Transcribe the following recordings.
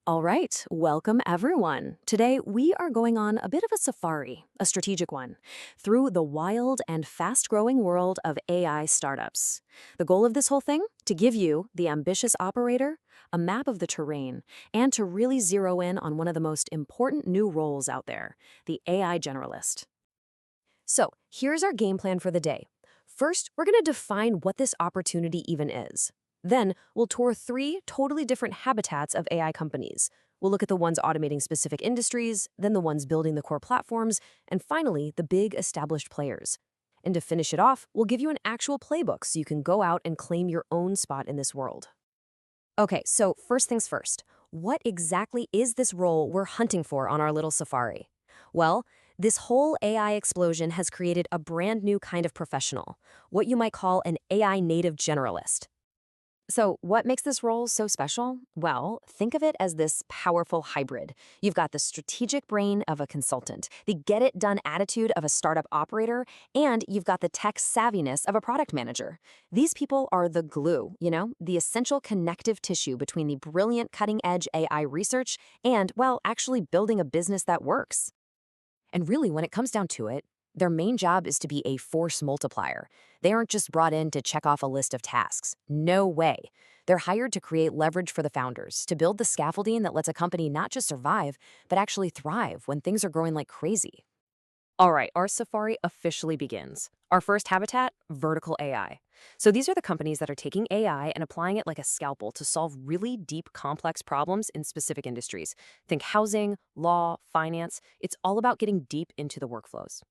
All right, welcome everyone. Today we are going on a bit of a safari, a strategic one, through the wild and fast-growing world of AI startups. The goal of this whole thing? To give you, the ambitious operator, a map of the terrain, and to really zero in on one of the most important new roles out there, the AI generalist. So, here's our game plan for the day. First, we're going to define what this opportunity even is. Then, we'll tour 3 totally different habitats of AI companies. We'll look at the ones automating specific industries, then the ones building the core platforms, and finally, the big established players. And to finish it off, we'll give you an actual playbook so you can go out and claim your own spot in this world. Okay, so first things first. What exactly is this role we're hunting for on our little safari? Well, this whole AI explosion has created a brand new kind of professional, what you might call an AI native generalist. So what makes this role so special? Well, think of it as this powerful hybrid. You've got the strategic brain of a consultant, the get-it-done attitude of a startup operator, and you've got the tech savviness of a product manager. These people are the glue, the essential connective tissue between the brilliant cutting-edge AI research and, well, actually building a business that works. And really, when it comes down to it, their main job is to be a force multiplier. They aren't just brought in to check off a list of tasks. No way. They're hired to create leverage for the founders, to build the scaffolding that lets a company not just survive, but actually thrive when things are growing like crazy. All right, our safari officially begins. Our first habitat, vertical AI. So these are the companies that are taking AI and applying it like a scalpel to solve really deep, complex problems in specific industries. Think housing, law, finance. It's all about getting deep into the workflows.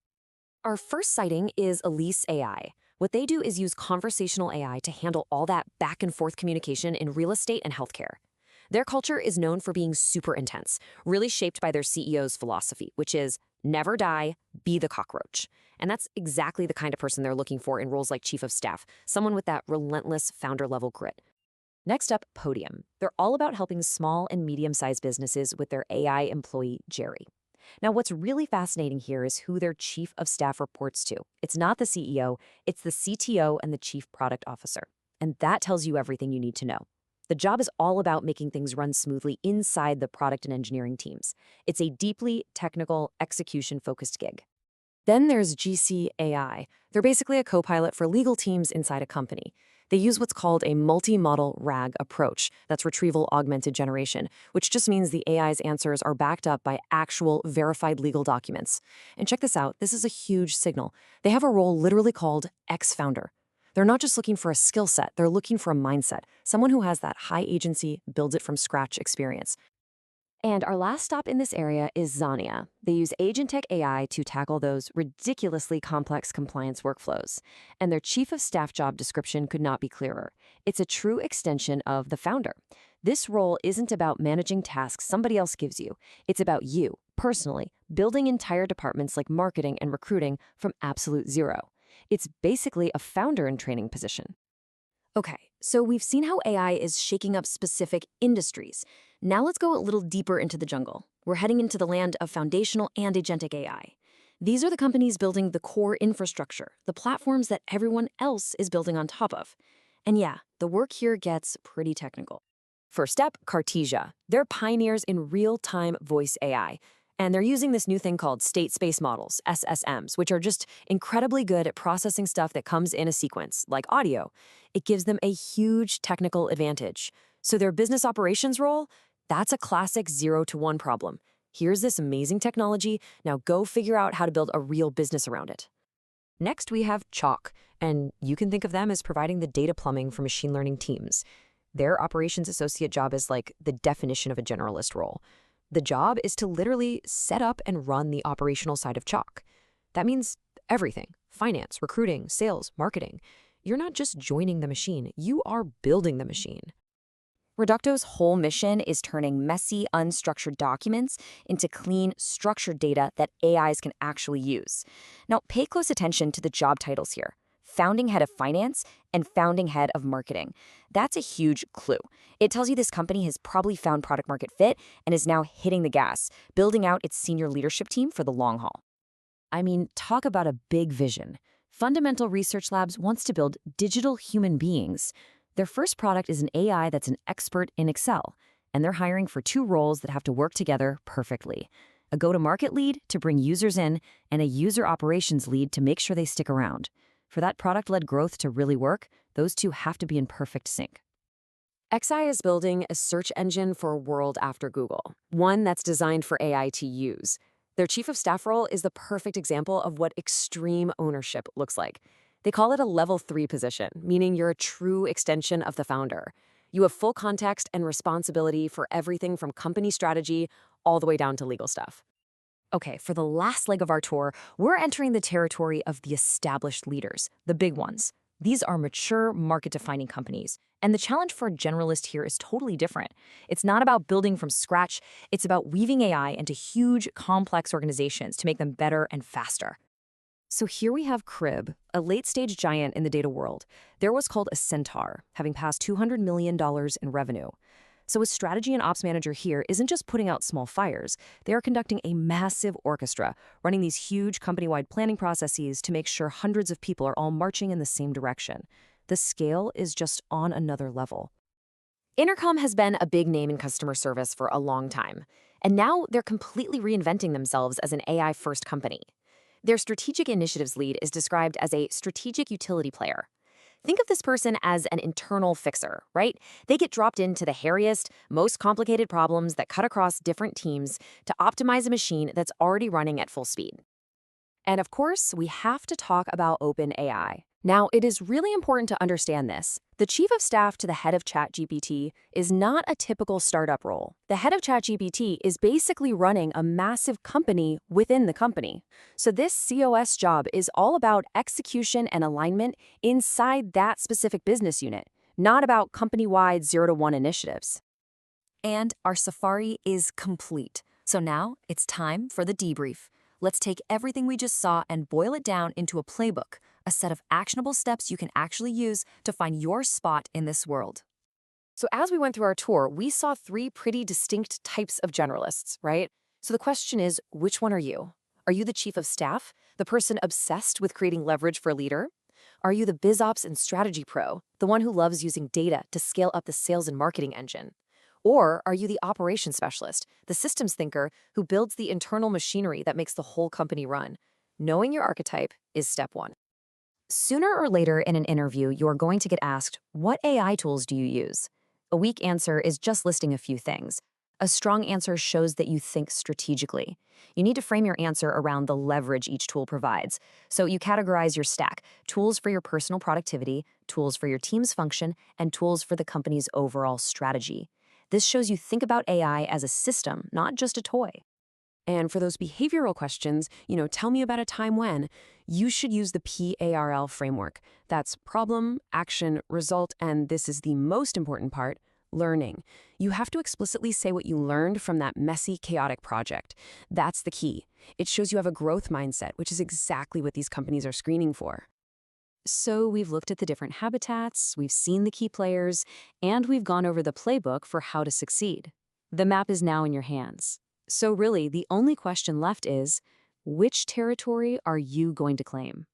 Our first sighting is EliseAI. What they do is use conversational AI to handle all that back and forth communication in real estate and healthcare. Their culture is known for being super intense, really shaped by their CEO's philosophy, which is never die, be the cockroach. And that's exactly the kind of person they're looking for in roles like chief of staff, someone with that relentless founder-level grit. Next up, Podium. They're all about helping small and medium-sized businesses with their AI employee, Jerry. Now, what's really fascinating here is who their chief of staff reports to. It's not the CEO, it's the CTO and the chief product officer. And that tells you everything you need to know. The job is all about making things run smoothly inside the product and engineering teams. It's a deeply technical, execution-focused gig. Then there's GCAI. They're basically a co-pilot for legal teams inside a company. They use what's called a multi-model RAG approach, that's retrieval augmented generation, which just means the AI's answers are backed up by actual verified legal documents. And check this out, this is a huge signal. They have a role literally called ex-founder. They're not just looking for a skill set, they're looking for a mindset, someone who has that high agency, builds it from scratch experience. And our last stop in this area is Zania. They use Agentech AI to tackle those ridiculously complex compliance workflows. And their chief of staff job description could not be clearer. It's a true extension of the founder. This role isn't about managing tasks somebody else gives you. It's about you, personally, building entire departments like marketing and recruiting from absolute zero. It's basically a founder in training position. Okay, so we've seen how AI is shaking up specific industries. Now let's go a little deeper into the jungle. We're heading into the land of foundational and agentic AI. These are the companies building the core infrastructure, the platforms that everyone else is building on top of. And yeah, the work here gets pretty technical. First up, Cartesia. They're pioneers in real-time voice AI. And they're using this new thing called state space models, SSMs, which are just incredibly good at processing stuff that comes in a sequence, like audio. It gives them a huge technical advantage. So their business operations role, that's a classic 0 to 1 problem. Here's this amazing technology, now go figure out how to build a real business around it. Next, we have Chalk, and you can think of them as providing the data plumbing for machine learning teams. Their operations associate job is like the definition of a generalist role. The job is to literally set up and run the operational side of Chalk. That means everything: finance, recruiting, sales, marketing. You're not just joining the machine, you are building the machine. Reducto's whole mission is turning messy, unstructured documents into clean, structured data that AIs can actually use. Now, pay close attention to the job titles here: founding head of finance and founding head of marketing. That's a huge clue. It tells you this company has probably found product market fit and is now hitting the gas, building out its senior leadership team for the long haul. I mean, talk about a big vision. Fundamental Research Labs wants to build digital human beings. Their first product is an AI that's an expert in Excel. and they're hiring for 2 roles that have to work together perfectly. A go-to-market lead to bring users in, and a user operations lead to make sure they stick around. For that product-led growth to really work, those 2 have to be in perfect sync. XI is building a search engine for a world after Google, one that's designed for AI to use. Their chief of staff role is the perfect example of what extreme ownership looks like. They call it a level 3 position, meaning you're a true extension of the founder. You have full context and responsibility for everything from company strategy all the way down to legal stuff. Okay, for the last leg of our tour, we're entering the territory of the established leaders, the big ones. These are mature, market-defining companies. And the challenge for a generalist here is totally different. It's not about building from scratch. It's about weaving AI into huge, complex organizations to make them better and faster. So here we have Cribl, a late-stage giant in the data world. They're what's called a centaur, having passed $200 million in revenue. So a strategy and ops manager here isn't just putting out small fires. They are conducting a massive orchestra, running these huge company-wide planning processes to make sure hundreds of people are all marching in the same direction. The scale is just on another level. Intercom has been a big name in customer service for a long time, and now they're completely reinventing themselves as an AI-first company. Their strategic initiatives lead is described as a strategic utility player. Think of this person as an internal fixer, right? They get dropped into the hairiest, most complicated problems that cut across different teams to optimize a machine that's already running at full speed. And of course, we have to talk about OpenAI. Now, it is really important to understand this. The chief of staff to the head of ChatGPT is not a typical startup role. The head of ChatGPT is basically running a massive company within the company. So this COS job is all about execution and alignment inside that specific business unit, not about company-wide 0-to-1 initiatives. And our safari is complete. So now it's time for the debrief. Let's take everything we just saw and boil it down into a playbook, a set of actionable steps you can actually use to find your spot in this world. So as we went through our tour, we saw 3 pretty distinct types of generalists, right? So the question is, which one are you? Are you the chief of staff, the person obsessed with creating leverage for a leader? Are you the BizOps and Strategy Pro, the one who loves using data to scale up the sales and marketing engine? Or are you the operations specialist, the systems thinker who builds the internal machinery that makes the whole company run? Knowing your archetype is step 1. Sooner or later in an interview, you're going to get asked, what AI tools do you use? A weak answer is just listing a few things. A strong answer shows that you think strategically. You need to frame your answer around the leverage each tool provides. So you categorize your stack: tools for your personal productivity, tools for your team's function, and tools for the company's overall strategy. This shows you think about AI as a system, not just a toy. And for those behavioral questions, tell me about a time when, you should use the PARL framework. That's problem, action, result, and this is the most important part, learning. You have to explicitly say what you learned from that messy, chaotic project. That's the key. It shows you have a growth mindset, which is exactly what these companies are screening for. So we've looked at the different habitats, we've seen the key players, and we've gone over the playbook for how to succeed. The map is now in your hands. So really, the only question left is, which territory are you going to claim?